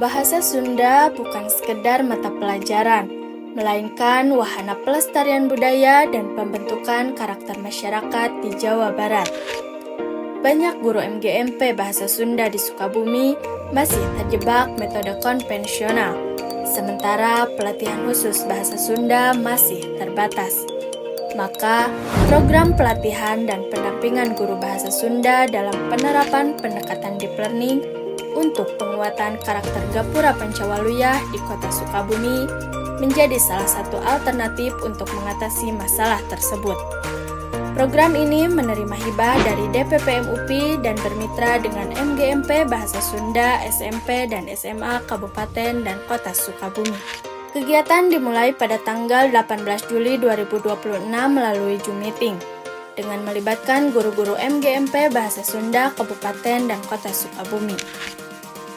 Bahasa Sunda bukan sekedar mata pelajaran, melainkan wahana pelestarian budaya dan pembentukan karakter masyarakat di Jawa Barat. Banyak guru MGMP Bahasa Sunda di Sukabumi masih terjebak metode konvensional, sementara pelatihan khusus Bahasa Sunda masih terbatas. Maka, program pelatihan dan pendampingan guru Bahasa Sunda dalam penerapan pendekatan deep learning untuk penguatan karakter Gapura Pancawaluyah di Kota Sukabumi menjadi salah satu alternatif untuk mengatasi masalah tersebut. Program ini menerima hibah dari DPPM UPI dan bermitra dengan MGMP Bahasa Sunda SMP dan SMA Kabupaten dan Kota Sukabumi. Kegiatan dimulai pada tanggal 18 Juli 2026 melalui Zoom Meeting dengan melibatkan guru-guru MGMP Bahasa Sunda Kabupaten dan Kota Sukabumi.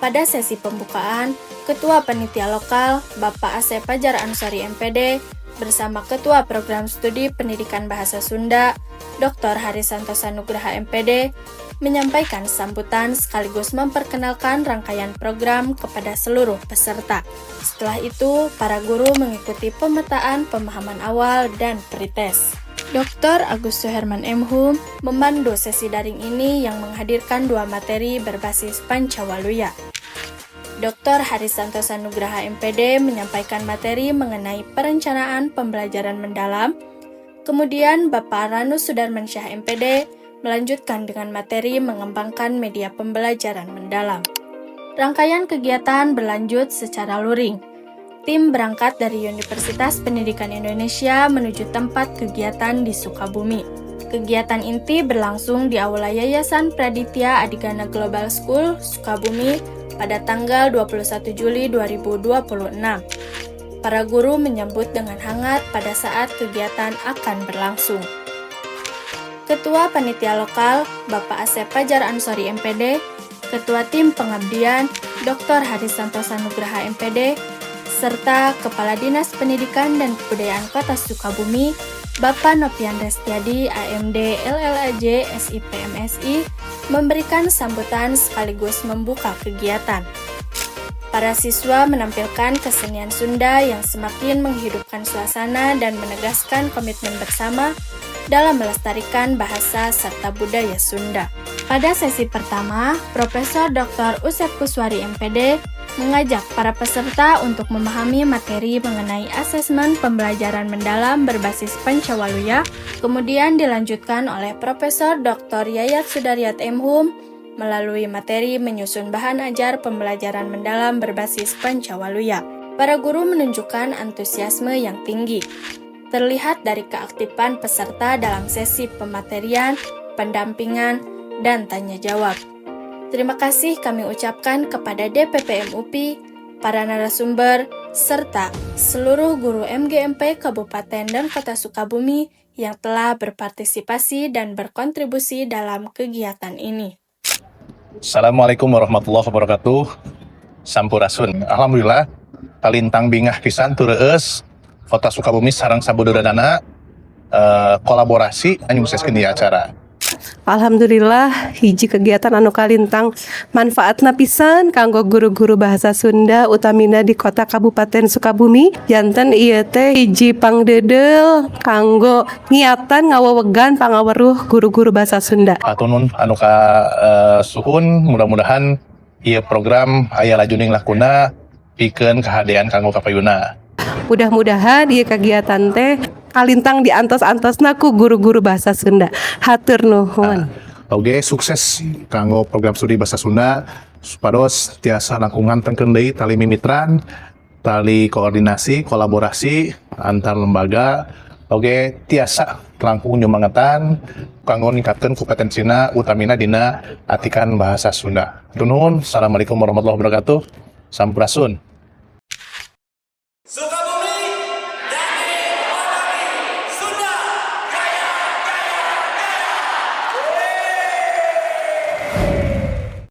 Pada sesi pembukaan, Ketua Panitia Lokal, Bapak Asep Fajar Ansori MPD, bersama Ketua Program Studi Pendidikan Bahasa Sunda, Dr. Haris Santosa Nugraha MPD, menyampaikan sambutan sekaligus memperkenalkan rangkaian program kepada seluruh peserta. Setelah itu, para guru mengikuti pemetaan pemahaman awal dan pretest. Dr. Agus Suherman M.Hum memandu sesi daring ini yang menghadirkan dua materi berbasis Pancawaluyah. Dr. Haris Santosa Nugraha MPD menyampaikan materi mengenai perencanaan pembelajaran mendalam. Kemudian Bapak Ranus Sudarmansyah MPD melanjutkan dengan materi mengembangkan media pembelajaran mendalam. Rangkaian kegiatan berlanjut secara luring. Tim berangkat dari Universitas Pendidikan Indonesia menuju tempat kegiatan di Sukabumi. Kegiatan inti berlangsung di Aula Yayasan Praditya Adigana Global School, Sukabumi, pada tanggal 21 Juli 2026. Para guru menyambut dengan hangat pada saat kegiatan akan berlangsung. Ketua Panitia Lokal, Bapak Asep Fajar Ansori MPD, Ketua Tim Pengabdian, Dr. Haris Santosa Nugraha MPD, serta Kepala Dinas Pendidikan dan Kebudayaan Kota Sukabumi, Bapak Nopian Restiadi, AMD LLAJ SIP MSI, memberikan sambutan sekaligus membuka kegiatan. Para siswa menampilkan kesenian Sunda yang semakin menghidupkan suasana dan menegaskan komitmen bersama dalam melestarikan bahasa serta budaya Sunda. Pada sesi pertama, Profesor Dr. Usep Kuswari MPD mengajak para peserta untuk memahami materi mengenai asesmen pembelajaran mendalam berbasis Pancawaluyah, kemudian dilanjutkan oleh Profesor Dr. Yayat Sudaryat M.Hum melalui materi menyusun bahan ajar pembelajaran mendalam berbasis Pancawaluyah. Para guru menunjukkan antusiasme yang tinggi, terlihat dari keaktifan peserta dalam sesi pematerian, pendampingan, dan tanya jawab. Terima kasih kami ucapkan kepada DPPM UPI, para narasumber, serta seluruh guru MGMP Kabupaten dan Kota Sukabumi yang telah berpartisipasi dan berkontribusi dalam kegiatan ini. Assalamualaikum warahmatullahi wabarakatuh. Sampurasun. Alhamdulillah, talintang bingah pisan tureus Kota Sukabumi sareng sabudaradana kolaborasi anu ngukseskeun di acara. Alhamdulillah hiji kegiatan anu kalintang manfaatna pisan kanggo guru-guru bahasa Sunda utamina di kota Kabupaten Sukabumi. Janten ieu teh hiji pangdedel kanggo ngiatan ngawewegan pangaweruh guru-guru bahasa Sunda. Atunun anu ka suhun, mudah-mudahan ieu program aya lajuning lakuna pikeun kahadean kanggo kapayuna. Mudah-mudahan ieu kegiatan teh kalintang diantos-antosna ku guru-guru bahasa Sunda. Hatur nuhun. Oge sukses kanggo program studi bahasa Sunda supados tiasa langkungan tengkeun deui tali mimitran, tali koordinasi, kolaborasi antar lembaga. Oge tiasa langkung nyemangetan kanggo ningkatkeun kompetensina utamina dina atikan bahasa Sunda. Hatur nuhun. Assalamualaikum warahmatullahi wabarakatuh. Sampurasun.